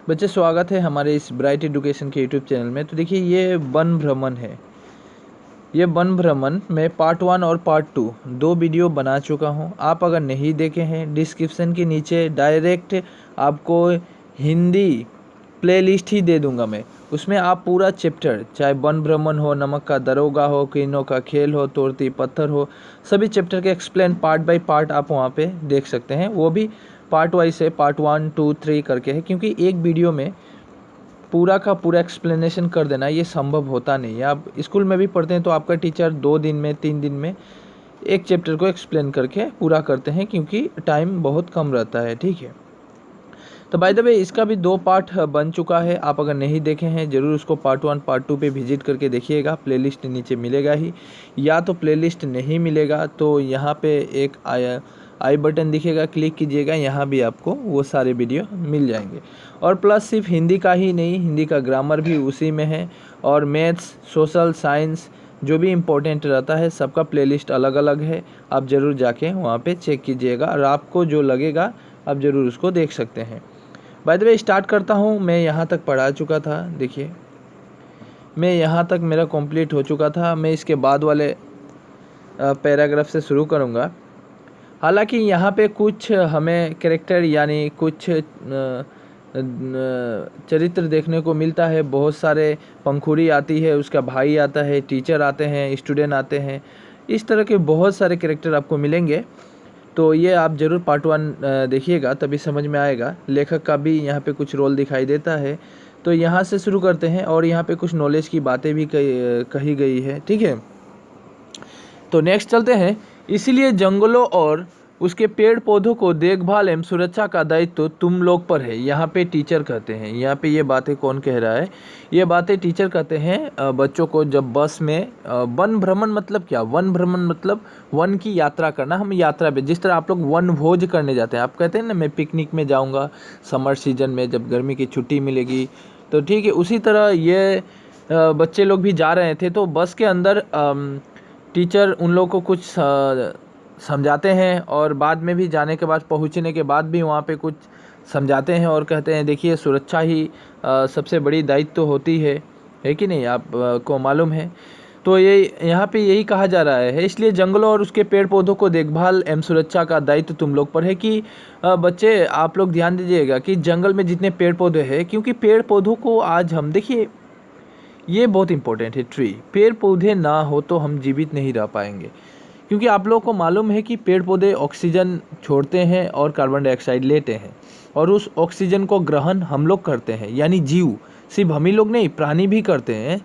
बच्चे स्वागत है हमारे इस ब्राइट एजुकेशन के यूट्यूब चैनल में। तो देखिए ये वन भ्रमण है। ये वन भ्रमण में पार्ट 1 और पार्ट 2 दो वीडियो बना चुका हूँ। आप अगर नहीं देखे हैं डिस्क्रिप्शन के नीचे डायरेक्ट आपको हिंदी प्लेलिस्ट ही दे दूंगा मैं। उसमें आप पूरा चैप्टर, चाहे वन भ्रमण हो, नमक का दरोगा हो, किरणों का खेल हो, तोड़ती पत्थर हो, सभी चैप्टर के एक्सप्लेन पार्ट बाय पार्ट आप वहाँ पे देख सकते हैं। वो भी पार्ट वाइज है, पार्ट 1, 2, 3 करके है, क्योंकि एक वीडियो में पूरा का पूरा एक्सप्लेनेशन कर देना ये संभव होता नहीं है। आप स्कूल में भी पढ़ते हैं तो आपका टीचर 2 दिन में 3 दिन में एक चैप्टर को एक्सप्लेन करके पूरा करते हैं, क्योंकि टाइम बहुत कम रहता है। ठीक है, तो बाय द वे इसका भी 2 पार्ट बन चुका है। आप अगर नहीं देखे हैं ज़रूर उसको पार्ट 1 पार्ट 2 पे विजिट करके देखिएगा। प्लेलिस्ट नीचे मिलेगा ही, या तो प्लेलिस्ट नहीं मिलेगा तो यहाँ पे एक आई बटन दिखेगा, क्लिक कीजिएगा, यहाँ भी आपको वो सारे वीडियो मिल जाएंगे। और प्लस सिर्फ हिंदी का ही नहीं, हिंदी का ग्रामर भी उसी में है, और मैथ्स, सोशल साइंस जो भी इम्पोर्टेंट रहता है सबका प्लेलिस्ट अलग अलग है। आप ज़रूर जाके वहाँ पे चेक कीजिएगा और आपको जो लगेगा आप ज़रूर उसको देख सकते हैं। बाय द वे स्टार्ट करता हूँ। मैं यहाँ तक पढ़ा चुका था, देखिए मैं यहाँ तक मेरा कंप्लीट हो चुका था। मैं इसके बाद वाले पैराग्राफ से शुरू करूँगा। हालांकि यहाँ पे कुछ हमें कैरेक्टर यानी कुछ चरित्र देखने को मिलता है। बहुत सारे पंखुड़ी आती है, उसका भाई आता है, टीचर आते हैं, स्टूडेंट आते हैं, इस तरह के बहुत सारे कैरेक्टर आपको मिलेंगे। तो ये आप ज़रूर पार्ट 1 देखिएगा, तभी समझ में आएगा। लेखक का भी यहाँ पे कुछ रोल दिखाई देता है। तो यहाँ से शुरू करते हैं, और यहाँ पे कुछ नॉलेज की बातें भी कही गई है। ठीक है, तो नेक्स्ट चलते हैं। इसीलिए जंगलों और उसके पेड़ पौधों को देखभाल एवं सुरक्षा का दायित्व तुम लोग पर है। यहाँ पे टीचर कहते हैं, यहाँ पे ये बातें कौन कह रहा है? ये बातें टीचर कहते हैं बच्चों को। जब बस में वन भ्रमण मतलब क्या? वन भ्रमण मतलब वन की यात्रा करना। हम यात्रा पे, जिस तरह आप लोग वन भोज करने जाते हैं, आप कहते हैं ना मैं पिकनिक में जाऊँगा समर सीजन में जब गर्मी की छुट्टी मिलेगी, तो ठीक है उसी तरह ये बच्चे लोग भी जा रहे थे। तो बस के अंदर टीचर उन लोगों को कुछ समझाते हैं, और बाद में भी जाने के बाद, पहुंचने के बाद भी वहाँ पे कुछ समझाते हैं और कहते हैं देखिए सुरक्षा ही सबसे बड़ी दायित्व होती है कि नहीं? आप को मालूम है। तो ये यहाँ पे यही कहा जा रहा है। इसलिए जंगलों और उसके पेड़ पौधों को देखभाल एवं सुरक्षा का दायित्व तुम लोग पर है। कि बच्चे आप लोग ध्यान दीजिएगा कि जंगल में जितने पेड़ पौधे हैं, क्योंकि पेड़ पौधों को आज हम देखिए, ये बहुत इंपॉर्टेंट है। ट्री, पेड़ पौधे ना हो तो हम जीवित नहीं रह पाएंगे, क्योंकि आप लोगों को मालूम है कि पेड़ पौधे ऑक्सीजन छोड़ते हैं और कार्बन डाइऑक्साइड लेते हैं, और उस ऑक्सीजन को ग्रहण हम लोग करते हैं। यानी जीव, सिर्फ हम ही लोग नहीं, प्राणी भी करते हैं।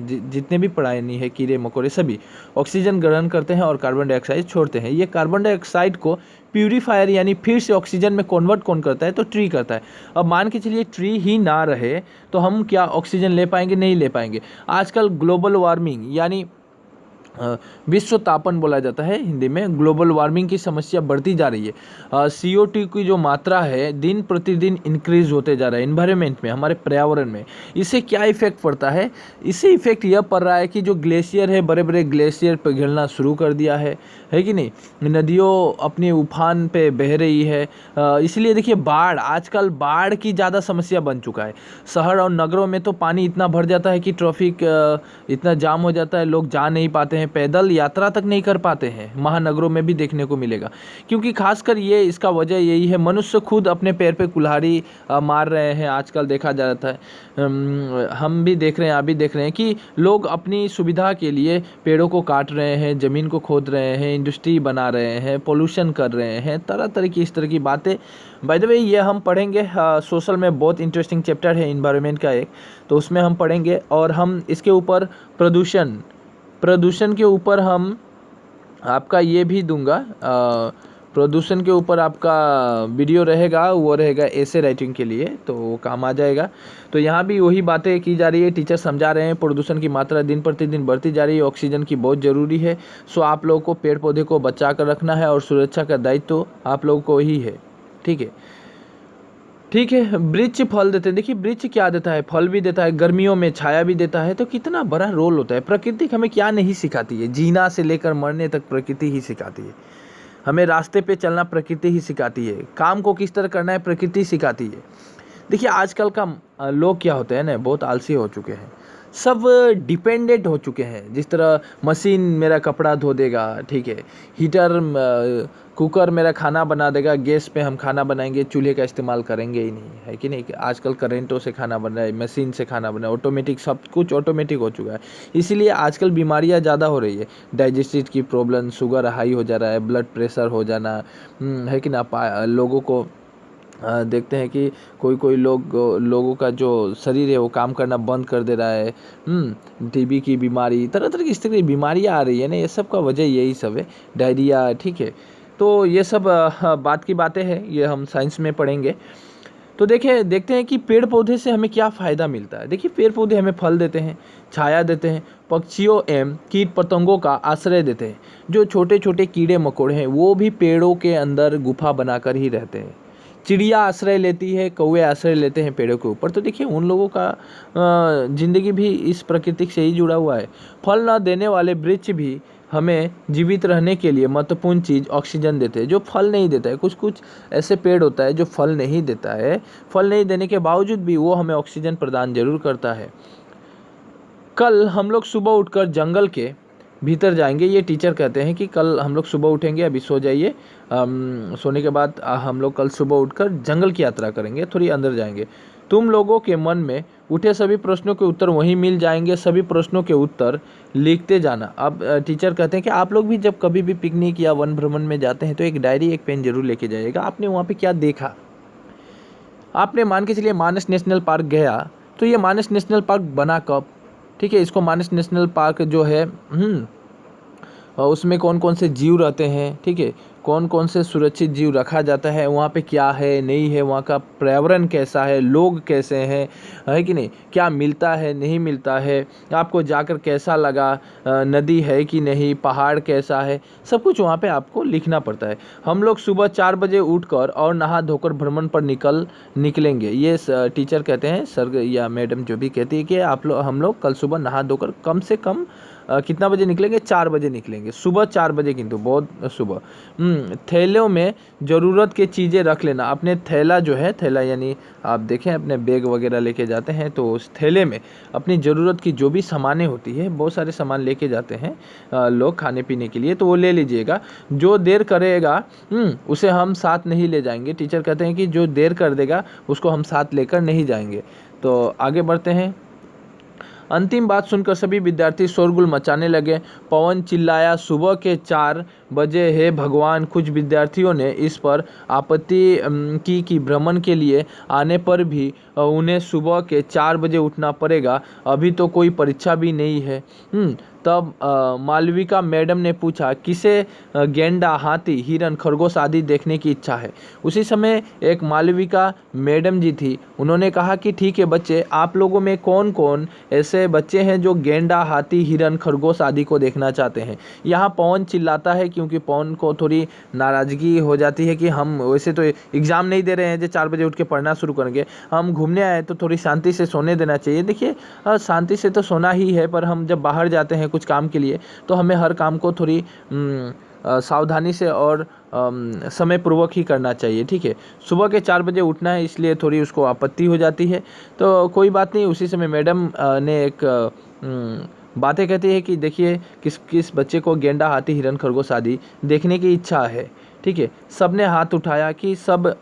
जितने भी प्राणी है, कीड़े मकोड़े, सभी ऑक्सीजन ग्रहण करते हैं और कार्बन डाइऑक्साइड छोड़ते हैं। ये कार्बन डाइऑक्साइड को प्यूरीफायर यानी फिर से ऑक्सीजन में कन्वर्ट कौन करता है? तो ट्री करता है। अब मान के चलिए ट्री ही ना रहे तो हम क्या ऑक्सीजन ले पाएंगे? नहीं ले पाएंगे। आजकल ग्लोबल वार्मिंग यानी विश्व तापन बोला जाता है हिंदी में, ग्लोबल वार्मिंग की समस्या बढ़ती जा रही है। CO2 की जो मात्रा है दिन प्रतिदिन इंक्रीज होते जा रहा है इन्वायरमेंट में, हमारे पर्यावरण में। इससे क्या इफेक्ट पड़ता है? इससे इफेक्ट यह पड़ रहा है कि जो ग्लेशियर है, बड़े बड़े ग्लेशियर पिघलना शुरू कर दिया है कि नहीं? नदियों अपने उफान पे बह रही है। इसलिए देखिए बाढ़, आजकल बाढ़ की ज़्यादा समस्या बन चुका है। शहर और नगरों में तो पानी इतना भर जाता है कि ट्रैफिक इतना जाम हो जाता है, लोग जा नहीं पाते हैं, पैदल यात्रा तक नहीं कर पाते हैं। महानगरों में भी देखने को मिलेगा, क्योंकि खासकर ये इसका वजह यही है, मनुष्य खुद अपने पैर पे कुल्हाड़ी मार रहे हैं। आजकल देखा जाता है, हम भी देख रहे हैं, आप भी देख रहे हैं कि लोग अपनी सुविधा के लिए पेड़ों को काट रहे हैं, ज़मीन को खोद रहे हैं, इंडस्ट्री बना रहे हैं, पोल्यूशन कर रहे हैं, तरह तरह की इस तरह की बातें। बाय द वे ये हम पढ़ेंगे, सोशल में बहुत इंटरेस्टिंग चैप्टर है इन्वायरमेंट का एक, तो उसमें हम पढ़ेंगे। और हम इसके ऊपर प्रदूषण के ऊपर हम आपका ये भी दूंगा, प्रदूषण के ऊपर आपका वीडियो रहेगा, वो रहेगा ऐसे राइटिंग के लिए, तो वो काम आ जाएगा। तो यहाँ भी वही बातें की जा रही है, टीचर समझा रहे हैं प्रदूषण की मात्रा दिन प्रतिदिन बढ़ती जा रही है, ऑक्सीजन की बहुत ज़रूरी है। सो आप लोगों को पेड़ पौधे को बचा कर रखना है, और सुरक्षा का दायित्व आप लोगों को ही है। ठीक है, वृक्ष फल देते हैं। देखिए वृक्ष क्या देता है? फल भी देता है, गर्मियों में छाया भी देता है। तो कितना बड़ा रोल होता है। प्रकृति हमें क्या नहीं सिखाती है? जीना से लेकर मरने तक प्रकृति ही सिखाती है। हमें रास्ते पे चलना प्रकृति ही सिखाती है। काम को किस तरह करना है प्रकृति सिखाती है। देखिए आजकल का लोग क्या होते हैं ना, बहुत आलसी हो चुके हैं, सब डिपेंडेंट हो चुके हैं। जिस तरह मशीन मेरा कपड़ा धो देगा, ठीक है, हीटर कुकर मेरा खाना बना देगा, गैस पे हम खाना बनाएंगे, चूल्हे का इस्तेमाल करेंगे ही नहीं, है कि नहीं। आजकल करेंटों से खाना बन रहा है, मशीन से खाना बन रहा है, ऑटोमेटिक, सब कुछ ऑटोमेटिक हो चुका है। इसीलिए आजकल बीमारियां ज़्यादा हो रही है, डाइजेस्टिव की प्रॉब्लम, शुगर हाई हो जा रहा है, ब्लड प्रेशर हो जाना, है कि ना। लोगों को देखते हैं कि कोई लोगों का जो शरीर है वो काम करना बंद कर दे रहा है। टीबी की बीमारी, तरह तरह की इस तरह की बीमारियाँ आ रही है ना, ये सब का वजह यही सब है, डायरिया, ठीक है। तो ये सब बात की बातें हैं, ये हम साइंस में पढ़ेंगे। तो देखते हैं कि पेड़ पौधे से हमें क्या फ़ायदा मिलता है। देखिए पेड़ पौधे हमें फल देते हैं, छाया देते हैं, पक्षियों एवं कीट पतंगों का आश्रय देते हैं। जो छोटे छोटे कीड़े मकोड़े हैं वो भी पेड़ों के अंदर गुफा बनाकर ही रहते हैं। चिड़िया आश्रय लेती है, कौवे आश्रय लेते हैं पेड़ों के ऊपर। तो देखिए उन लोगों का ज़िंदगी भी इस प्रकृति से ही जुड़ा हुआ है। फल न देने वाले वृक्ष भी हमें जीवित रहने के लिए महत्वपूर्ण चीज़ ऑक्सीजन देते हैं। जो फल नहीं देता है, कुछ कुछ ऐसे पेड़ होता है जो फल नहीं देता है, फल नहीं देने के बावजूद भी वो हमें ऑक्सीजन प्रदान जरूर करता है। कल हम लोग सुबह उठकर जंगल के भीतर जाएंगे। ये टीचर कहते हैं कि कल हम लोग सुबह उठेंगे, अभी सो जाइए, सोने के बाद हम लोग कल सुबह उठकर जंगल की यात्रा करेंगे, थोड़ी अंदर जाएंगे। तुम लोगों के मन में उठे सभी प्रश्नों के उत्तर वहीं मिल जाएंगे, सभी प्रश्नों के उत्तर लिखते जाना। अब टीचर कहते हैं कि आप लोग भी जब कभी भी पिकनिक या वन भ्रमण में जाते हैं तो एक डायरी, एक पेन जरूर लेके जाइएगा। आपने वहाँ पे क्या देखा, आपने मान के चलिए मानस नेशनल पार्क गया, तो ये मानस नेशनल पार्क बना कब, ठीक है। इसको मानस नेशनल पार्क जो है उसमें कौन कौन से जीव रहते हैं, ठीक है, कौन कौन से सुरक्षित जीव रखा जाता है, वहाँ पे क्या है नहीं है, वहाँ का पर्यावरण कैसा है, लोग कैसे हैं, है कि नहीं, क्या मिलता है नहीं मिलता है, आपको जाकर कैसा लगा, नदी है कि नहीं, पहाड़ कैसा है, सब कुछ वहाँ पे आपको लिखना पड़ता है। हम लोग सुबह 4 बजे उठकर और नहा धोकर भ्रमण पर निकलेंगे। ये टीचर कहते हैं, सर या मैडम जो भी कहती है कि हम लोग कल सुबह नहा धोकर कम से कम कितना बजे निकलेंगे, 4 बजे निकलेंगे, सुबह 4 बजे, किंतु बहुत सुबह। थैलों में ज़रूरत की चीज़ें रख लेना। अपने थैला जो है, थैला यानी आप देखें अपने बैग वगैरह लेके जाते हैं, तो उस थैले में अपनी ज़रूरत की जो भी सामानें होती है, बहुत सारे सामान लेके जाते हैं लोग खाने पीने के लिए, तो वो ले लीजिएगा। जो देर करेगा उसे हम साथ नहीं ले जाएंगे। टीचर कहते हैं कि जो देर कर देगा उसको हम साथ लेकर नहीं जाएंगे। तो आगे बढ़ते हैं। अंतिम बात सुनकर सभी विद्यार्थी शोरगुल मचाने लगे। पवन चिल्लाया, सुबह के 4 बजे है भगवान। कुछ विद्यार्थियों ने इस पर आपत्ति की कि भ्रमण के लिए आने पर भी उन्हें सुबह के 4 बजे उठना पड़ेगा, अभी तो कोई परीक्षा भी नहीं है। तब मालविका मैडम ने पूछा, किसे गेंडा, हाथी, हिरन, खरगोश आदि देखने की इच्छा है। उसी समय एक मालविका मैडम जी थी, उन्होंने कहा कि ठीक है बच्चे, आप लोगों में कौन कौन ऐसे बच्चे हैं जो गेंडा, हाथी, हिरन, खरगोश आदि को देखना चाहते हैं। यहाँ पवन चिल्लाता है, क्योंकि पवन को थोड़ी नाराज़गी हो जाती है कि हम वैसे तो एग्ज़ाम नहीं दे रहे हैं जो 4 बजे उठ के पढ़ना शुरू करेंगे, हम घूमने आए तो थोड़ी शांति से सोने देना चाहिए। देखिए शांति से तो सोना ही है, पर हम जब बाहर जाते हैं कुछ काम के लिए तो हमें हर काम को थोड़ी सावधानी से और समय पूर्वक ही करना चाहिए, ठीक है। सुबह के 4 बजे उठना है, इसलिए थोड़ी उसको आपत्ति हो जाती है, तो कोई बात नहीं। उसी समय मैडम ने एक बातें कहती है कि देखिए किस बच्चे को गेंडा, हाथी, हिरन, खरगोश आदि देखने की इच्छा है, ठीक है। सब ने हाथ उठाया, कि सब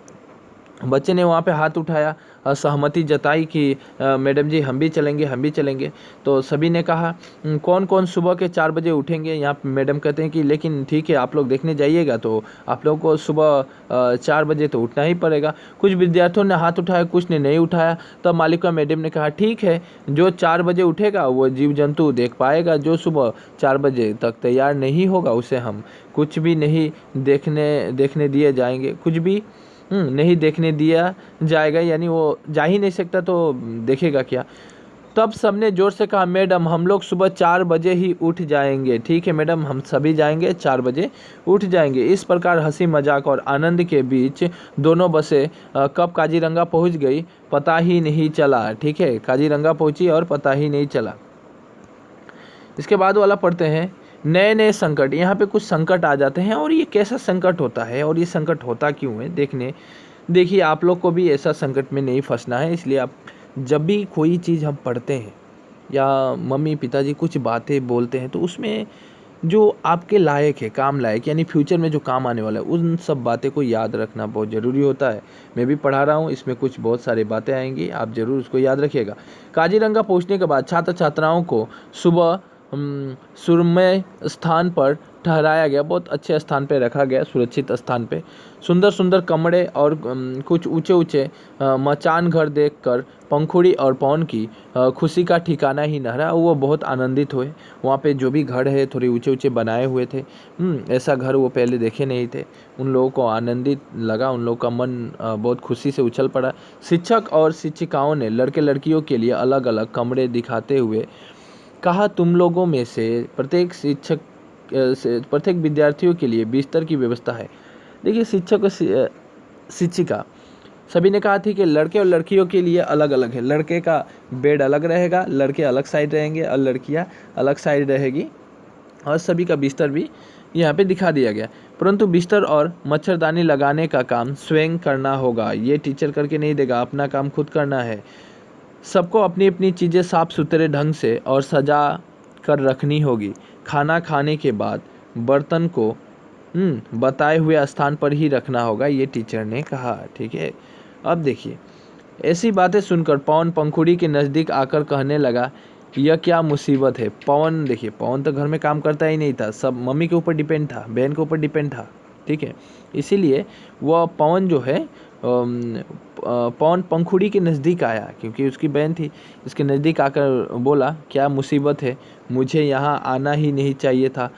बच्चे ने वहाँ पे हाथ उठाया, सहमति जताई कि मैडम जी हम भी चलेंगे, हम भी चलेंगे। तो सभी ने कहा कौन कौन सुबह के 4 बजे उठेंगे। यहाँ पे मैडम कहते हैं कि लेकिन ठीक है, आप लोग देखने जाइएगा तो आप लोगों को सुबह 4 बजे तो उठना ही पड़ेगा। कुछ विद्यार्थियों ने हाथ उठाया, कुछ ने नहीं उठाया। तब मालिका मैडम ने कहा ठीक है, जो 4 बजे उठेगा वो जीव जंतु देख पाएगा, जो सुबह 4 बजे तक तैयार नहीं होगा उसे हम कुछ भी नहीं देखने दिए जाएंगे, कुछ भी नहीं देखने दिया जाएगा, यानी वो जा ही नहीं सकता तो देखेगा क्या। तब सबने जोर से कहा, मैडम हम लोग सुबह 4 बजे ही उठ जाएंगे। ठीक है मैडम, हम सभी जाएंगे, 4 बजे उठ जाएंगे। इस प्रकार हंसी मजाक और आनंद के बीच दोनों बसें कब काजीरंगा पहुंच गई पता ही नहीं चला। ठीक है, काजीरंगा पहुंची और पता ही नहीं चला। इसके बाद वाला पढ़ते हैं, नए नए संकट। यहाँ पे कुछ संकट आ जाते हैं, और ये कैसा संकट होता है और ये संकट होता क्यों है देखिए, आप लोग को भी ऐसा संकट में नहीं फंसना है, इसलिए आप जब भी कोई चीज़ हम पढ़ते हैं या मम्मी पिताजी कुछ बातें बोलते हैं, तो उसमें जो आपके लायक है, काम लायक, यानी फ्यूचर में जो काम आने वाला है, उन सब बातें को याद रखना बहुत ज़रूरी होता है। मैं भी पढ़ा रहा हूँ, इसमें कुछ बहुत सारी बातें आएंगी, आप ज़रूर उसको याद रखिएगा। काजीरंगा पहुँचने के बाद छात्र छात्राओं को सुबह सुरम्य स्थान पर ठहराया गया, बहुत अच्छे स्थान पे रखा गया, सुरक्षित स्थान पे। सुंदर सुंदर कमरे और कुछ ऊंचे ऊंचे मचान घर देखकर पंखुड़ी और पवन की खुशी का ठिकाना ही न रहा। वो बहुत आनंदित हुए। वहाँ पे जो भी घर है थोड़े ऊंचे ऊंचे बनाए हुए थे, ऐसा घर वो पहले देखे नहीं थे। उन लोगों को आनंदित लगा, उन लोगों का मन बहुत खुशी से उछल पड़ा। शिक्षक और शिक्षिकाओं ने लड़के लड़कियों के लिए अलग अलग कमरे दिखाते हुए कहा, तुम लोगों में से प्रत्येक प्रत्येक विद्यार्थियों के लिए बिस्तर की व्यवस्था है। देखिए, शिक्षक और शिक्षिका सभी ने कहा थी कि लड़के और लड़कियों के लिए अलग अलग है। लड़के का बेड अलग रहेगा, लड़के अलग साइड रहेंगे और लड़कियां अलग साइड रहेगी, और सभी का बिस्तर भी यहाँ पे दिखा दिया गया। परंतु बिस्तर और मच्छरदानी लगाने का काम स्वयं करना होगा। ये टीचर करके नहीं देगा, अपना काम खुद करना है। सबको अपनी अपनी चीज़ें साफ सुथरे ढंग से और सजा कर रखनी होगी। खाना खाने के बाद बर्तन को बताए हुए स्थान पर ही रखना होगा, ये टीचर ने कहा। ठीक है, अब देखिए, ऐसी बातें सुनकर पवन पंखुड़ी के नज़दीक आकर कहने लगा, यह क्या मुसीबत है। पवन, देखिए, पवन तो घर में काम करता ही नहीं था, सब मम्मी के ऊपर डिपेंड था, बहन के ऊपर डिपेंड था। ठीक है, इसीलिए वह पवन जो है पवन पंखुड़ी के नज़दीक आया, क्योंकि उसकी बहन थी। इसके नज़दीक आकर बोला, क्या मुसीबत है, मुझे यहाँ आना ही नहीं चाहिए था।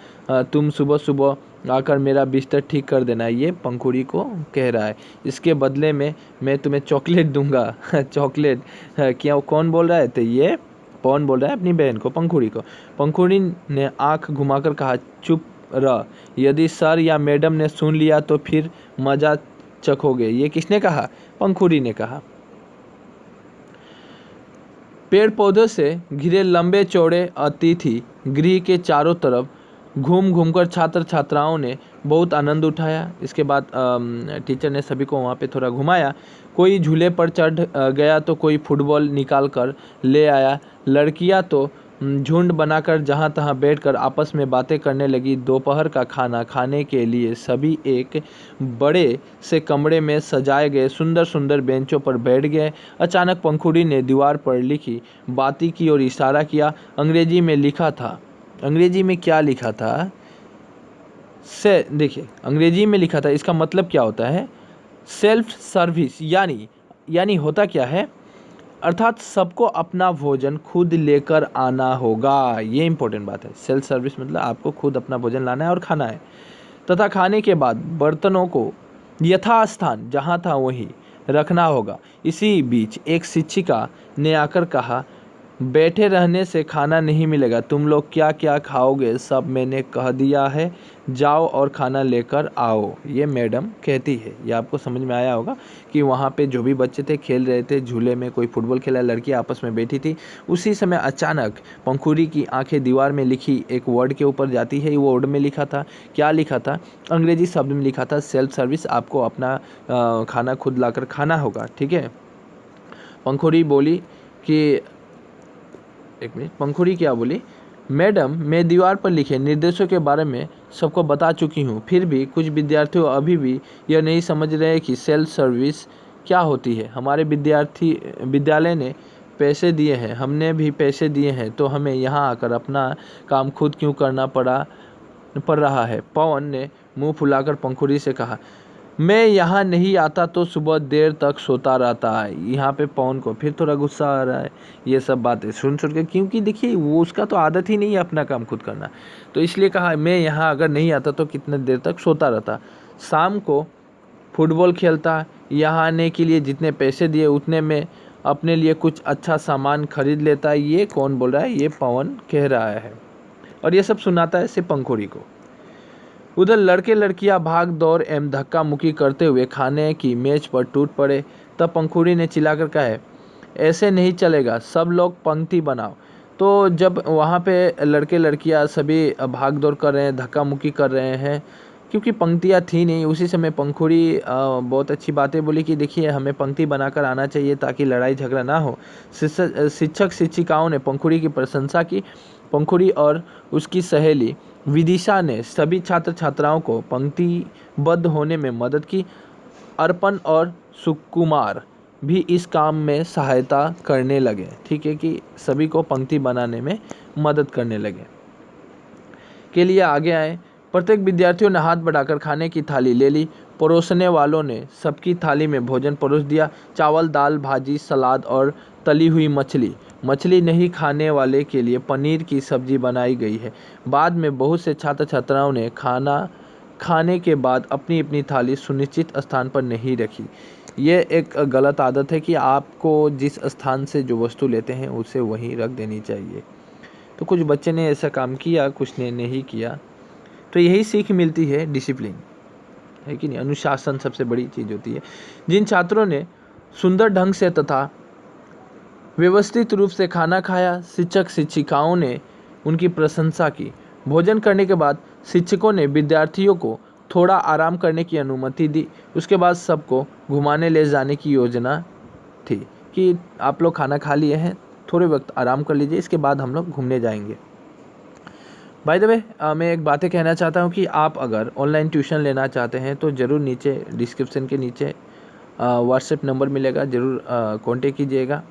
तुम सुबह सुबह आकर मेरा बिस्तर ठीक कर देना, ये पंखुड़ी को कह रहा है। इसके बदले में मैं तुम्हें चॉकलेट दूंगा। चॉकलेट, क्या, कौन बोल रहा है? तो ये पवन बोल रहा है अपनी बहन को, पंखुड़ी को। पंखुड़ी ने आंख घुमाकर कहा, चुप रह, यदि सर या मैडम ने सुन लिया तो फिर मजा चखोगे। ये किसने कहा? पंखुड़ी ने कहा। पेड़ पौधों से घिरे लंबे चौड़े अतिथि गृह के चारों तरफ घूम घूमकर छात्र छात्राओं ने बहुत आनंद उठाया। इसके बाद टीचर ने सभी को वहाँ पे थोड़ा घुमाया। कोई झूले पर चढ़ गया तो कोई फुटबॉल निकाल कर ले आया। लड़कियाँ तो झुंड बनाकर जहाँ तहाँ बैठकर आपस में बातें करने लगी। दोपहर का खाना खाने के लिए सभी एक बड़े से कमरे में सजाए गए सुंदर सुंदर बेंचों पर बैठ गए। अचानक पंखुड़ी ने दीवार पर लिखी बाती की ओर इशारा किया। अंग्रेजी में लिखा था। अंग्रेजी में क्या लिखा था? से देखिए, अंग्रेजी में लिखा था, इसका मतलब क्या होता है? सेल्फ सर्विस, यानी होता क्या है, अर्थात सबको अपना भोजन खुद लेकर आना होगा। ये इंपॉर्टेंट बात है। सेल्फ सर्विस मतलब आपको खुद अपना भोजन लाना है और खाना है, तथा खाने के बाद बर्तनों को यथास्थान जहाँ था वहीं रखना होगा। इसी बीच एक शिक्षिका ने आकर कहा, बैठे रहने से खाना नहीं मिलेगा, तुम लोग क्या क्या खाओगे सब मैंने कह दिया है, जाओ और खाना लेकर आओ। ये मैडम कहती है। ये आपको समझ में आया होगा कि वहाँ पे जो भी बच्चे थे खेल रहे थे झूले में, कोई फुटबॉल खेला, लड़की आपस में बैठी थी। उसी समय अचानक पंखुड़ी की आंखें दीवार में लिखी एक वर्ड के ऊपर जाती है। वो वर्ड में लिखा था, क्या लिखा था? अंग्रेजी शब्द में लिखा था सेल्फ सर्विस, आपको अपना खाना खुद लाकर खाना होगा। ठीक है, पंखुड़ी बोली कि एक मिनट, पंखुड़ी क्या बोली? मैडम, मैं दीवार पर लिखे निर्देशों के बारे में सबको बता चुकी हूँ, फिर भी कुछ विद्यार्थी अभी भी यह नहीं समझ रहे कि सेल्फ सर्विस क्या होती है। हमारे विद्यालय ने पैसे दिए हैं, हमने भी पैसे दिए हैं, तो हमें यहाँ आकर अपना काम खुद क्यों करना पड़ रहा है? पवन ने मुंह फुलाकर पंखुड़ी से कहा, मैं यहाँ नहीं आता तो सुबह देर तक सोता रहता है। यहाँ पे पवन को फिर थोड़ा गुस्सा आ रहा है ये सब बातें सुन के, क्योंकि देखिए वो उसका तो आदत ही नहीं है अपना काम खुद करना, तो इसलिए कहा मैं यहाँ अगर नहीं आता तो कितने देर तक सोता रहता। शाम को फुटबॉल खेलता, यहाँ आने के लिए जितने पैसे दिए उतने में अपने लिए कुछ अच्छा सामान खरीद लेता। ये कौन बोल रहा है? ये पवन कह रहा है, और ये सब सुनाता है सिर्फ पंखुड़ी को। उधर लड़के लड़कियां भाग दौड़ एवं धक्का मुक्की करते हुए खाने की मेज पर टूट पड़े। तब पंखुड़ी ने चिल्लाकर कहा, ऐसे नहीं चलेगा, सब लोग पंक्ति बनाओ। तो जब वहाँ पे लड़के लड़कियां सभी भाग दौड़ कर रहे हैं, धक्का मुक्की कर रहे हैं, क्योंकि पंक्तियाँ थी नहीं। उसी समय पंखुड़ी बहुत अच्छी बातें बोली कि देखिए हमें पंक्ति बनाकर आना चाहिए ताकि लड़ाई झगड़ा ना हो। शिक्षक शिक्षिकाओं ने पंखुड़ी की प्रशंसा की। पंखुड़ी और उसकी सहेली विदिशा ने सभी छात्र छात्राओं को पंक्तिबद्ध होने में मदद की। अर्पण और सुकुमार भी इस काम में सहायता करने लगे। ठीक है, कि सभी को पंक्ति बनाने में मदद करने लगे के लिए आगे आए। प्रत्येक विद्यार्थियों ने हाथ बढ़ाकर खाने की थाली ले ली। परोसने वालों ने सबकी थाली में भोजन परोस दिया। चावल, दाल, भाजी, सलाद और तली हुई मछली। मछली नहीं खाने वाले के लिए पनीर की सब्जी बनाई गई है। बाद में बहुत से छात्र छात्राओं ने खाना खाने के बाद अपनी अपनी थाली सुनिश्चित स्थान पर नहीं रखी। ये एक गलत आदत है कि आपको जिस स्थान से जो वस्तु लेते हैं उसे वहीं रख देनी चाहिए। तो कुछ बच्चे ने ऐसा काम किया, कुछ ने नहीं किया। तो यही सीख मिलती है, डिसिप्लिन है कि नहीं। अनुशासन सबसे बड़ी चीज़ होती है। जिन छात्रों ने सुंदर ढंग से तथा व्यवस्थित रूप से खाना खाया, शिक्षक शिक्षिकाओं ने उनकी प्रशंसा की। भोजन करने के बाद शिक्षकों ने विद्यार्थियों को थोड़ा आराम करने की अनुमति दी। उसके बाद सबको घुमाने ले जाने की योजना थी कि आप लोग खाना खा लिए हैं, थोड़े वक्त आराम कर लीजिए, इसके बाद हम लोग घूमने जाएंगे। बाय द वे, मैं एक बातें कहना चाहता हूँ कि आप अगर ऑनलाइन ट्यूशन लेना चाहते हैं तो ज़रूर नीचे डिस्क्रिप्शन के नीचे व्हाट्सएप नंबर मिलेगा, ज़रूर कांटेक्ट कीजिएगा।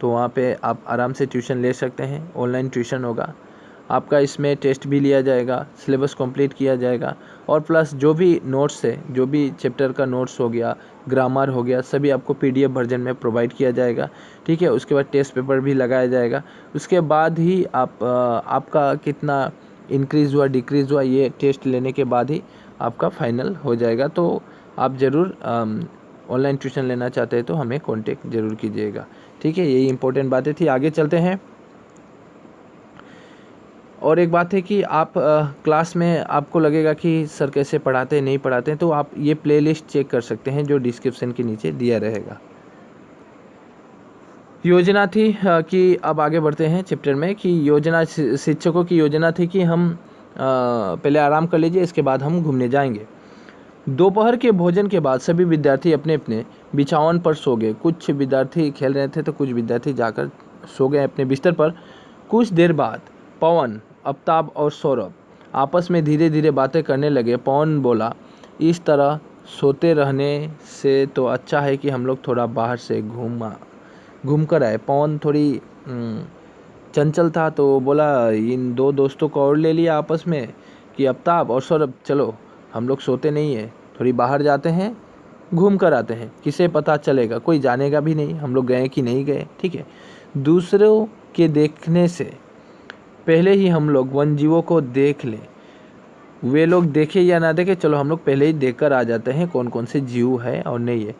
तो वहाँ पे आप आराम से ट्यूशन ले सकते हैं। ऑनलाइन ट्यूशन होगा आपका, इसमें टेस्ट भी लिया जाएगा, सिलेबस कंप्लीट किया जाएगा और प्लस जो भी नोट्स है, जो भी चैप्टर का नोट्स हो गया, ग्रामर हो गया, सभी आपको PDF वर्जन में प्रोवाइड किया जाएगा। ठीक है, उसके बाद टेस्ट पेपर भी लगाया जाएगा। उसके बाद ही आपका कितना इंक्रीज़ हुआ डिक्रीज़ हुआ ये टेस्ट लेने के बाद ही आपका फाइनल हो जाएगा। तो आप ज़रूर ऑनलाइन ट्यूशन लेना चाहते हैं तो हमें कांटेक्ट ज़रूर कीजिएगा। ठीक है, यही इंपॉर्टेंट बातें थी। आगे चलते हैं। और एक बात है कि आप क्लास में आपको लगेगा कि सर कैसे पढ़ाते हैं, नहीं पढ़ाते हैं, तो आप ये प्लेलिस्ट चेक कर सकते हैं जो डिस्क्रिप्शन के नीचे दिया रहेगा। योजना थी कि अब आगे बढ़ते हैं चैप्टर में, कि योजना शिक्षकों की योजना थी कि हम पहले आराम कर लीजिए, इसके बाद हम घूमने जाएंगे। दोपहर के भोजन के बाद सभी विद्यार्थी अपने अपने बिछावन पर सो गए। कुछ विद्यार्थी खेल रहे थे तो कुछ विद्यार्थी जाकर सो गए अपने बिस्तर पर। कुछ देर बाद पवन, आफ्ताब और सौरभ आपस में धीरे धीरे बातें करने लगे। पवन बोला, इस तरह सोते रहने से तो अच्छा है कि हम लोग थोड़ा बाहर से घूम कर आए। पवन थोड़ी चंचल था तो बोला इन दो दोस्तों को और ले लिया आपस में कि आफ्ताब और सौरभ चलो हम लोग सोते नहीं है, थोड़ी बाहर जाते हैं, घूम कर आते हैं, किसे पता चलेगा, कोई जानेगा भी नहीं हम लोग गए कि नहीं गए। ठीक है, दूसरों के देखने से पहले ही हम लोग वन जीवों को देख लें। वे लोग देखे या ना देखे, चलो हम लोग पहले ही देख कर आ जाते हैं कौन कौन से जीव है और नहीं है।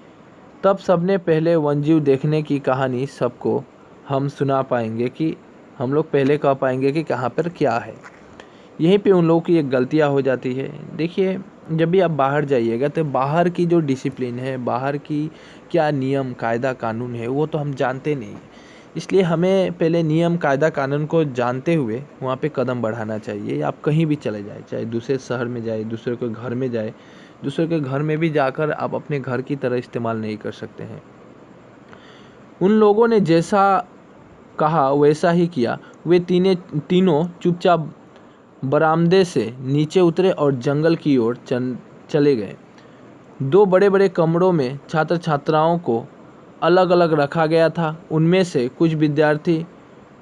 तब सबने पहले वन्यजीव देखने की कहानी सबको हम सुना पाएंगे, कि हम लोग पहले कह पाएंगे कि कहाँ पर क्या है। यहीं पे उन लोगों की एक गलतियाँ हो जाती है। देखिए, जब भी आप बाहर जाइएगा तो बाहर की जो डिसिप्लिन है, बाहर की क्या नियम कायदा कानून है, वो तो हम जानते नहीं। इसलिए हमें पहले नियम कायदा कानून को जानते हुए वहाँ पे कदम बढ़ाना चाहिए। आप कहीं भी चले जाए, चाहे दूसरे शहर में जाए, दूसरे के घर में जाए, दूसरे के घर में भी जाकर आप अपने घर की तरह इस्तेमाल नहीं कर सकते हैं। उन लोगों ने जैसा कहा वैसा ही किया। वे तीनों चुपचाप बरामदे से नीचे उतरे और जंगल की ओर चले गए। दो बड़े बड़े कमरों में छात्र छात्राओं को अलग अलग रखा गया था। उनमें से कुछ विद्यार्थी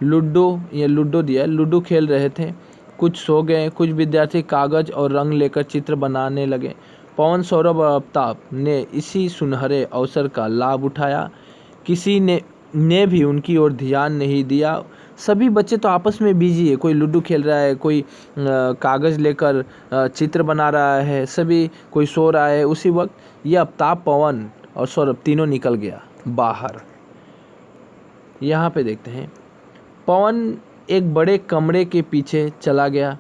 लूडो खेल रहे थे, कुछ सो गए, कुछ विद्यार्थी कागज़ और रंग लेकर चित्र बनाने लगे। पवन, सौरभ और आफ्ताब ने इसी सुनहरे अवसर का लाभ उठाया। किसी ने भी उनकी ओर ध्यान नहीं दिया। सभी बच्चे तो आपस में बिजी है, कोई लूडो खेल रहा है, कोई कागज़ लेकर चित्र बना रहा है, सभी कोई सो रहा है। उसी वक्त ये आफ्ताब, पवन और सौरभ तीनों निकल गया बाहर। यहाँ पे देखते हैं, पवन एक बड़े कमरे के पीछे चला गया।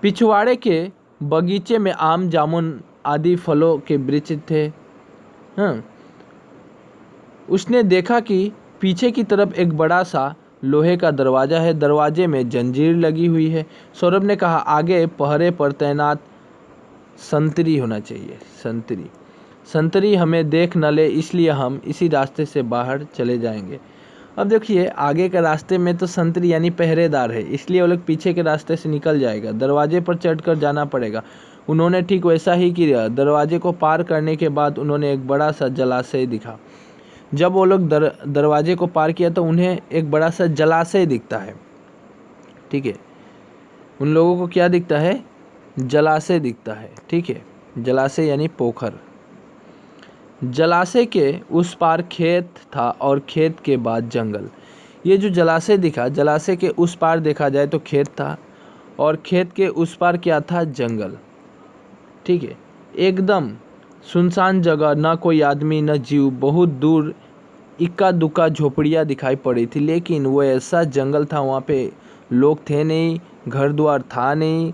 पिछवाड़े के बगीचे में आम, जामुन आदि फलों के वृक्ष थे। उसने देखा कि पीछे की तरफ एक बड़ा सा लोहे का दरवाज़ा है, दरवाजे में जंजीर लगी हुई है। सौरभ ने कहा, आगे पहरे पर तैनात संतरी होना चाहिए, संतरी। संतरी हमें देख न ले इसलिए हम इसी रास्ते से बाहर चले जाएंगे। अब देखिए आगे के रास्ते में तो संतरी यानी पहरेदार है, इसलिए वो लोग पीछे के रास्ते से निकल जाएगा, दरवाजे पर चढ़कर जाना पड़ेगा। उन्होंने ठीक वैसा ही किया। दरवाजे को पार करने के बाद उन्होंने एक बड़ा सा जलाशय दिखा। जब वो लोग दरवाजे को पार किया तो उन्हें एक बड़ा सा जलाशय दिखता है। ठीक है, उन लोगों को क्या दिखता है? जलाशय दिखता है। ठीक है, जलाशय यानी पोखर। जलाशय के उस पार खेत था और खेत के बाद जंगल। ये जो जलाशय दिखा, जलाशय के उस पार देखा जाए तो खेत था और खेत के उस पार क्या था? जंगल। ठीक है, एकदम सुनसान जगह, ना कोई आदमी न जीव। बहुत दूर इक्का दुक्का झोपड़ियाँ दिखाई पड़ी थी, लेकिन वो ऐसा जंगल था, वहाँ पे लोग थे नहीं, घर द्वार था नहीं।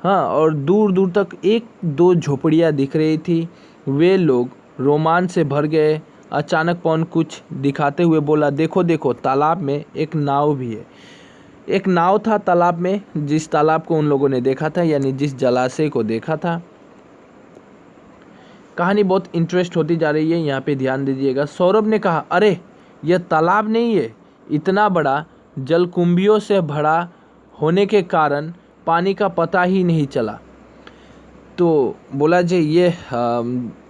हाँ, और दूर दूर तक एक दो झोपड़ियाँ दिख रही थी। वे लोग रोमांच से भर गए। अचानक पवन कुछ दिखाते हुए बोला, देखो देखो, तालाब में एक नाव भी है। एक नाव था तालाब में, जिस तालाब को उन लोगों ने देखा था, यानी जिस जलाशय को देखा था। कहानी बहुत इंटरेस्ट होती जा रही है, यहाँ पे ध्यान दीजिएगा। सौरभ ने कहा, अरे यह तालाब नहीं है, इतना बड़ा जलकुंभियों से भरा होने के कारण पानी का पता ही नहीं चला। तो बोला जी ये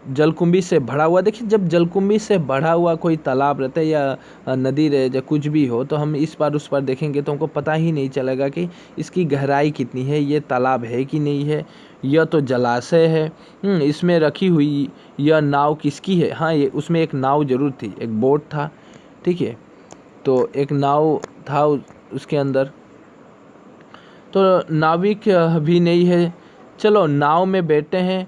जलकुंभी से भरा हुआ। देखिए, जब जलकुंभी से भरा हुआ कोई तालाब रहता है या नदी रहे या कुछ भी हो, तो हम इस पार उस पार देखेंगे तो हमको पता ही नहीं चलेगा कि इसकी गहराई कितनी है, ये तालाब है कि नहीं है, यह तो जलाशय है। इसमें रखी हुई यह नाव किसकी है? हाँ, ये उसमें एक नाव जरूर थी, एक बोट था। ठीक है, तो एक नाव था उसके अंदर, तो नाविक भी नहीं है। चलो नाव में बैठते हैं।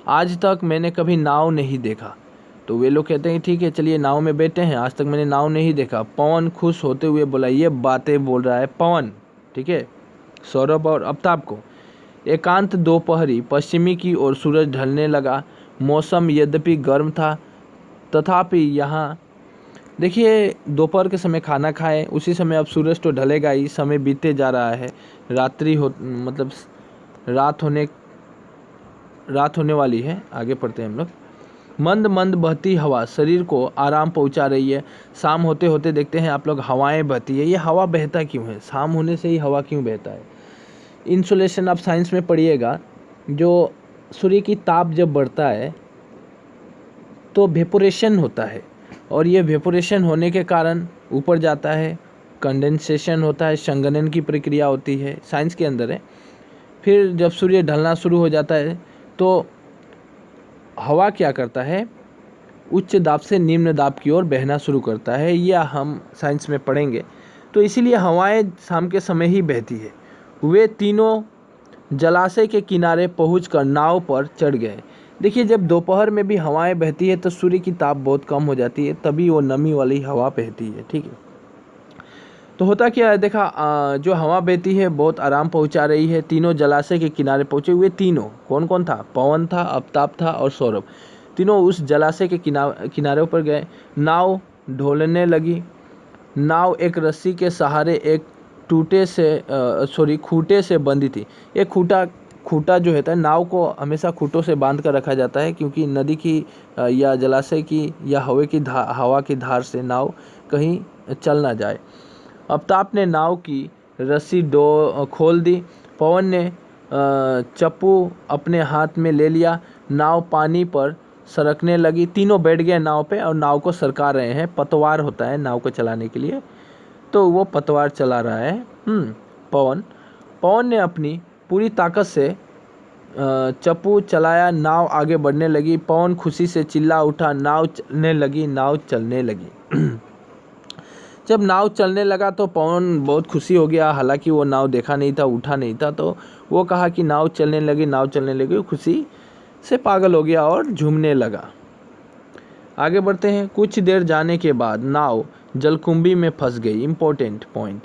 आज तक मैंने कभी नाव नहीं देखा। तो वे लोग कहते हैं ठीक है, चलिए नाव में बैठे हैं, आज तक मैंने नाव नहीं देखा। पवन खुश होते हुए बोला, ये बातें बोल रहा है पवन। ठीक है, सौरभ और आफ्ताब को। एकांत दोपहरी पश्चिमी की ओर सूरज ढलने लगा। मौसम यद्यपि गर्म था, तथापि यहाँ देखिए दोपहर के समय खाना खाए, उसी समय अब सूरज तो ढलेगा ही, समय बीते जा रहा है, रात्रि हो मतलब रात होने वाली है। आगे पढ़ते हैं हम लोग। मंद मंद बहती हवा शरीर को आराम पहुंचा रही है। शाम होते होते देखते हैं आप लोग हवाएं बहती है। ये हवा बहता क्यों है? शाम होने से ही हवा क्यों बहता है? इंसुलेशन आप साइंस में पढ़िएगा, जो सूर्य की ताप जब बढ़ता है तो वेपोरेशन होता है, और ये वेपोरेशन होने के कारण ऊपर जाता है, कंडेंसेशन होता है, संघनन की प्रक्रिया होती है, साइंस के अंदर है। फिर जब सूर्य ढलना शुरू हो जाता है तो हवा क्या करता है? उच्च दाब से निम्न दाब की ओर बहना शुरू करता है, यह हम साइंस में पढ़ेंगे। तो इसीलिए हवाएं शाम के समय ही बहती है। वे तीनों जलाशय के किनारे पहुंचकर नाव पर चढ़ गए। देखिए, जब दोपहर में भी हवाएं बहती है तो सूर्य की ताप बहुत कम हो जाती है, तभी वो नमी वाली हवा बहती है। ठीक है, तो होता क्या है, देखा जो हवा बहती है बहुत आराम पहुंचा रही है। तीनों जलाशय के किनारे पहुंचे हुए। तीनों कौन कौन था? पवन था, आफ्ताब था और सौरभ। तीनों उस जलाशय के किनारे पर गए। नाव ढोलने लगी। नाव एक रस्सी के सहारे एक खूंटे से बंधी थी। एक खूंटा जो होता है, नाव को हमेशा खूंटों से बांध कर रखा जाता है, क्योंकि नदी की या जलाशय की या हवा की धार से नाव कहीं चल ना जाए। आफ्ताब ने नाव की रस्सी खोल दी। पवन ने चप्पू अपने हाथ में ले लिया। नाव पानी पर सरकने लगी। तीनों बैठ गए नाव पे और नाव को सरका रहे हैं। पतवार होता है नाव को चलाने के लिए, तो वो पतवार चला रहा है पवन ने अपनी पूरी ताकत से चप्पू चलाया। नाव आगे बढ़ने लगी। पवन खुशी से चिल्ला उठा, नाव चलने लगी, नाव चलने लगी। जब नाव चलने लगा तो पवन बहुत खुशी हो गया, हालांकि वो नाव देखा नहीं था, उठा नहीं था, तो वो कहा कि नाव चलने लगी, नाव चलने लगी। वो खुशी से पागल हो गया और झूमने लगा। आगे बढ़ते हैं। कुछ देर जाने के बाद नाव जलकुंभी में फंस गई। इम्पोर्टेंट पॉइंट,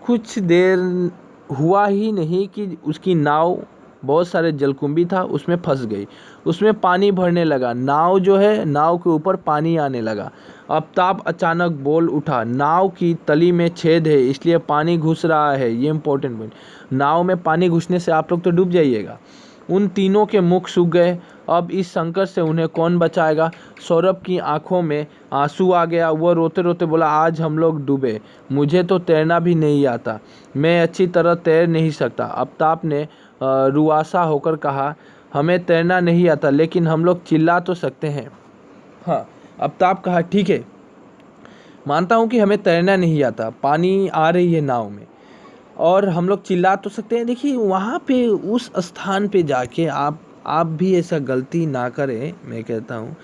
कुछ देर हुआ ही नहीं कि उसकी नाव बहुत सारे जलकुंभी था उसमें फंस गई। उसमें पानी भरने लगा। नाव जो है, नाव के ऊपर पानी आने लगा। आफ्ताब अचानक बोल उठा, नाव की तली में छेद है इसलिए पानी घुस रहा है। ये इंपॉर्टेंट पॉइंट, नाव में पानी घुसने से आप लोग तो डूब जाइएगा। उन तीनों के मुख सूख गए। अब इस संकट से उन्हें कौन बचाएगा? सौरभ की आंखों में आंसू आ गया। वह रोते रोते बोला, आज हम लोग डूबे, मुझे तो तैरना भी नहीं आता, मैं अच्छी तरह तैर नहीं सकता। आफ्ताब ने रुआसा होकर कहा, हमें तैरना नहीं आता, लेकिन हम लोग चिल्ला तो सकते हैं। हाँ, आफ्ताब कहा, ठीक है, मानता हूँ कि हमें तैरना नहीं आता, पानी आ रही है नाव में, और हम लोग चिल्ला तो सकते हैं। देखिए, वहाँ पे उस स्थान पे जाके आप भी ऐसा गलती ना करें। मैं कहता हूँ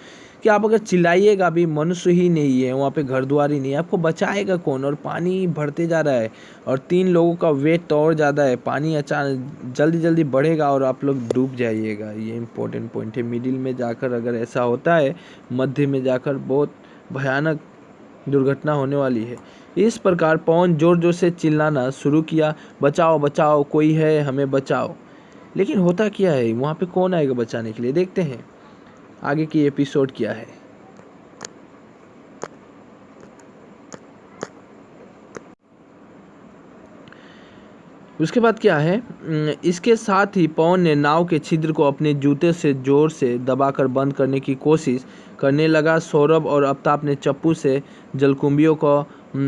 कि आप अगर चिल्लाइएगा भी, मनुष्य ही नहीं है वहाँ पे, घर द्वार ही नहीं है, आपको बचाएगा कौन? और पानी बढ़ते जा रहा है और 3 लोगों का वेट तो और ज़्यादा है, पानी अचानक जल्दी जल्दी बढ़ेगा और आप लोग डूब जाइएगा। ये इम्पोर्टेंट पॉइंट है। मिडिल में जाकर अगर ऐसा होता है, मध्य में जाकर बहुत भयानक दुर्घटना होने वाली है। इस प्रकार पवन जोर जोर से चिल्लाना शुरू किया, बचाओ बचाओ, कोई है, हमें बचाओ। लेकिन होता क्या है, वहाँ पे कौन आएगा बचाने के लिए? देखते हैं आगे की एपिसोड क्या है। उसके बाद क्या है, इसके साथ ही पवन ने नाव के छिद्र को अपने जूते से जोर से दबाकर बंद करने की कोशिश करने लगा। सौरभ और आफ्ताब ने चप्पू से जलकुंभियों को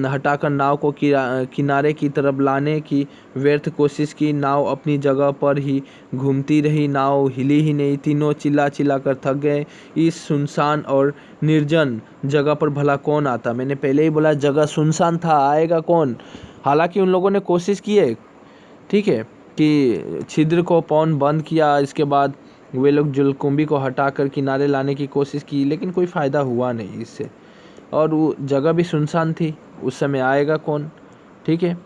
हटाकर नाव को किनारे की तरफ लाने की व्यर्थ कोशिश की। नाव अपनी जगह पर ही घूमती रही, नाव हिली ही नहीं। तीनों चिल्ला चिल्ला कर थक गए। इस सुनसान और निर्जन जगह पर भला कौन आता? मैंने पहले ही बोला, जगह सुनसान था, आएगा कौन? हालांकि उन लोगों ने कोशिश की है, ठीक है, कि छिद्र को पवन बंद किया। इसके बाद वे लोग जलकुंभी को हटाकर किनारे लाने की कोशिश की, लेकिन कोई फ़ायदा हुआ नहीं इससे, और वो जगह भी सुनसान थी। उस समय आएगा कौन? ठीक है।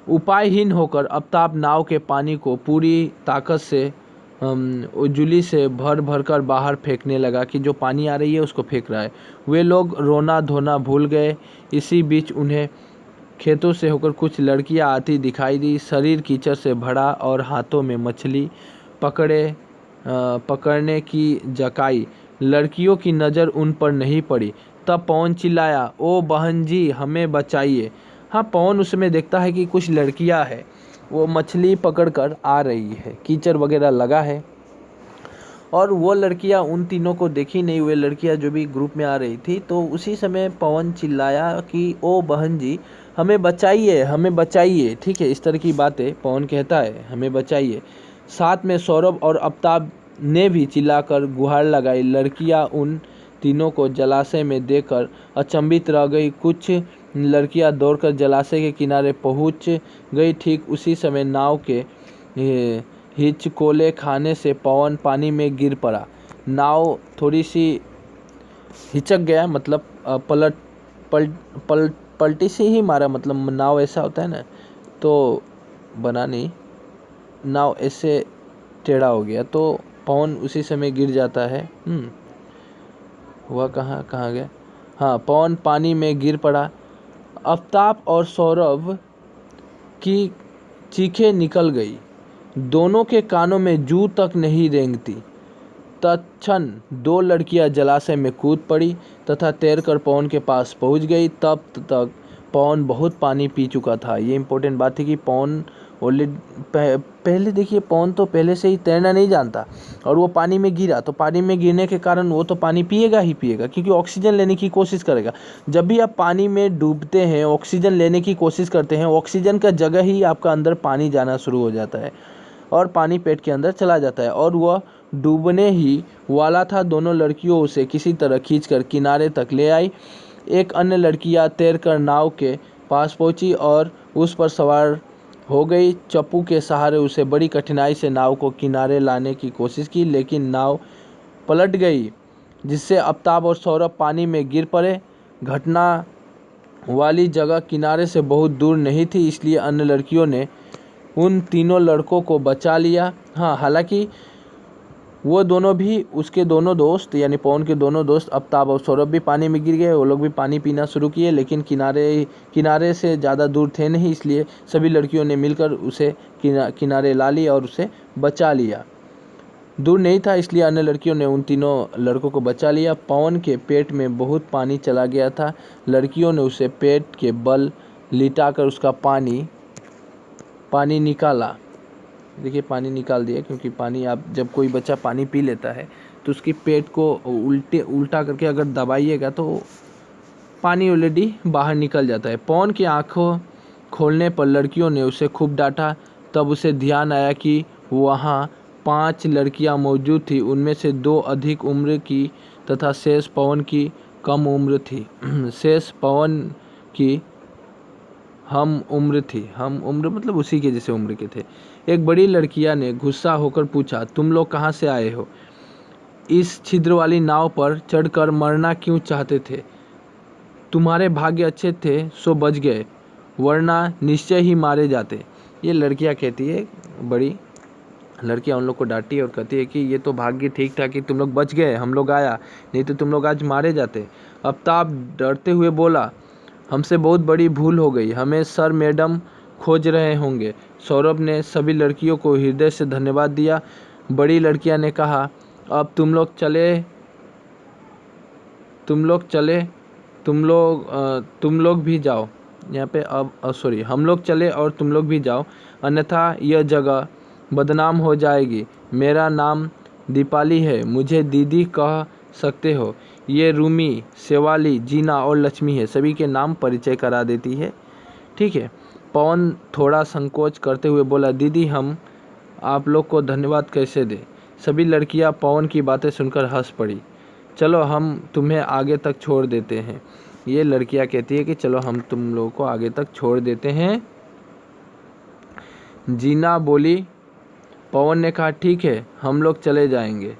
उपायहीन होकर आफ्ताब नाव के पानी को पूरी ताकत से उजुली से भर भर कर बाहर फेंकने लगा, कि जो पानी आ रही है उसको फेंक रहा है। वे लोग रोना धोना भूल गए। इसी बीच उन्हें खेतों से होकर कुछ लड़कियां आती दिखाई दी। शरीर कीचड़ से भरा और हाथों में मछली पकड़ने की जकाई। लड़कियों की नज़र उन पर नहीं पड़ी। तब पवन चिल्लाया, ओ बहन जी, हमें बचाइए। हाँ, पवन उसमें देखता है कि कुछ लड़कियां हैं, वो मछली पकड़कर आ रही है, कीचड़ वगैरह लगा है, और वो लड़कियां उन तीनों को देखी नहीं, वे लड़कियां जो भी ग्रुप में आ रही थी। तो उसी समय पवन चिल्लाया कि ओ बहन जी, हमें बचाइए, हमें बचाइए। ठीक है, इस तरह की बातें पवन कहता है, हमें बचाइए। साथ में सौरभ और आफ्ताब ने भी चिल्लाकर गुहार लगाई। लड़कियां उन तीनों को जलाशय में देखकर अचंभित रह गई। कुछ लड़कियां दौड़कर जलाशय के किनारे पहुंच गई। ठीक उसी समय नाव के हिचकोले खाने से पवन पानी में गिर पड़ा। नाव थोड़ी सी हिचक गया, मतलब पलटी से ही मारा, मतलब नाव ऐसा होता है ना, तो बना नहीं, नाव ऐसे टेढ़ा हो गया, तो पवन उसी समय गिर जाता है। हुआ कहाँ गया? हाँ, पवन पानी में गिर पड़ा। आफ्ताब और सौरभ की चीखें निकल गई। दोनों के कानों में जूं तक नहीं रेंगती। तत्क्षण 2 लड़कियां जलाशय में कूद पड़ी तथा तैरकर पवन के पास पहुंच गई। तब तक पवन बहुत पानी पी चुका था। ये इंपॉर्टेंट बात है कि पवन पहले देखिए, पवन तो पहले से ही तैरना नहीं जानता, और वो पानी में गिरा, तो पानी में गिरने के कारण वो तो पानी पिएगा ही पिएगा, क्योंकि ऑक्सीजन लेने की कोशिश करेगा। जब भी आप पानी में डूबते हैं, ऑक्सीजन लेने की कोशिश करते हैं, ऑक्सीजन का जगह ही आपका अंदर पानी जाना शुरू हो जाता है और पानी पेट के अंदर चला जाता है, और वह डूबने ही वाला था। दोनों लड़कियों उसे किसी तरह खींचकर किनारे तक ले आई। एक अन्य लड़कियां तैरकर नाव के पास पहुंची और उस पर सवार हो गई। चप्पू के सहारे उसे बड़ी कठिनाई से नाव को किनारे लाने की कोशिश की, लेकिन नाव पलट गई, जिससे आफ्ताब और सौरभ पानी में गिर पड़े। घटना वाली जगह किनारे से बहुत दूर नहीं थी, इसलिए अन्य लड़कियों ने उन तीनों लड़कों को बचा लिया। हाँ, हालांकि वो दोनों भी, उसके दोनों दोस्त यानी पवन के दोनों दोस्त आफ्ताब और सौरभ भी पानी में गिर गए। वो लोग भी पानी पीना शुरू किए, लेकिन किनारे से ज़्यादा दूर थे नहीं, इसलिए सभी लड़कियों ने मिलकर उसे किनारे ला लिया और उसे बचा लिया। दूर नहीं था, इसलिए अन्य लड़कियों ने उन तीनों लड़कों को बचा लिया। पवन के पेट में बहुत पानी चला गया था। लड़कियों ने उसे पेट के बल लिटाकर उसका पानी निकाला। देखिए पानी निकाल दिया, क्योंकि पानी आप जब कोई बच्चा पानी पी लेता है तो उसकी पेट को उल्टा करके अगर दबाइएगा तो पानी ऑलरेडी बाहर निकल जाता है। पवन की आंखों खोलने पर लड़कियों ने उसे खूब डांटा। तब उसे ध्यान आया कि वहाँ 5 लड़कियाँ मौजूद थी। उनमें से 2 अधिक उम्र की तथा शेष पवन की कम उम्र थी। शेष पवन की हम उम्र थी। हम उम्र मतलब उसी के जैसे उम्र के थे। एक बड़ी लड़किया ने गुस्सा होकर पूछा, तुम लोग कहाँ से आए हो? इस छिद्र वाली नाव पर चढ़कर मरना क्यों चाहते थे? तुम्हारे भाग्य अच्छे थे सो बच गए, वरना निश्चय ही मारे जाते। ये लड़कियां कहती है, बड़ी लड़कियां उन लोग को डांटी है और कहती है कि ये तो भाग्य ठीक था कि तुम लोग बच गए, हम लोग आया, नहीं तो तुम लोग आज मारे जाते। आफ्ताब डरते हुए बोला, हमसे बहुत बड़ी भूल हो गई, हमें सर मैडम खोज रहे होंगे। सौरभ ने सभी लड़कियों को हृदय से धन्यवाद दिया। बड़ी लड़कियां ने कहा, अब तुम लोग भी जाओ। यहाँ पे अब सॉरी, हम लोग चले और तुम लोग भी जाओ, अन्यथा यह जगह बदनाम हो जाएगी। मेरा नाम दीपाली है, मुझे दीदी कह सकते हो। ये रूमी, शेवाली, जीना और लक्ष्मी है। सभी के नाम परिचय करा देती है। ठीक है। पवन थोड़ा संकोच करते हुए बोला, दीदी हम आप लोग को धन्यवाद कैसे दें? सभी लड़कियां पवन की बातें सुनकर हंस पड़ी। चलो हम तुम्हें आगे तक छोड़ देते हैं। ये लड़कियां कहती है कि चलो हम तुम लोगों को आगे तक छोड़ देते हैं। जीना बोली। पवन ने कहा, ठीक है हम लोग चले जाएंगे।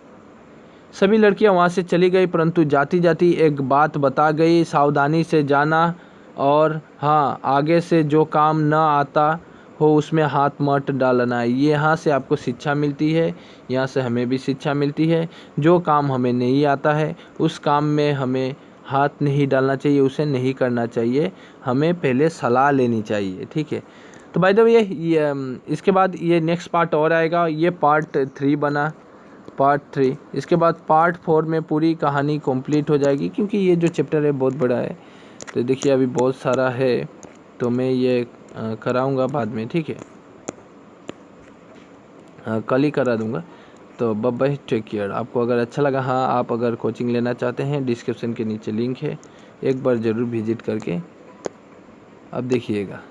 सभी लड़कियां वहां से चली गई, परंतु जाती जाती एक बात बता गई, सावधानी से जाना और हाँ, आगे से जो काम न आता हो उसमें हाथ मत डालना। ये यहाँ से आपको शिक्षा मिलती है, यहाँ से हमें भी शिक्षा मिलती है। जो काम हमें नहीं आता है उस काम में हमें हाथ नहीं डालना चाहिए, उसे नहीं करना चाहिए, हमें पहले सलाह लेनी चाहिए। ठीक है। तो बाय द वे ये इसके बाद ये नेक्स्ट पार्ट और आएगा। ये पार्ट 3 बना, पार्ट 3। इसके बाद पार्ट 4 में पूरी कहानी कंप्लीट हो जाएगी, क्योंकि ये जो चैप्टर है बहुत बड़ा है। तो देखिए अभी बहुत सारा है, तो मैं ये कराऊंगा बाद में। ठीक है, कल ही करा दूंगा। तो बाय, टेक केयर। आपको अगर अच्छा लगा, हाँ आप अगर कोचिंग लेना चाहते हैं, डिस्क्रिप्शन के नीचे लिंक है, एक बार ज़रूर विजिट करके अब देखिएगा।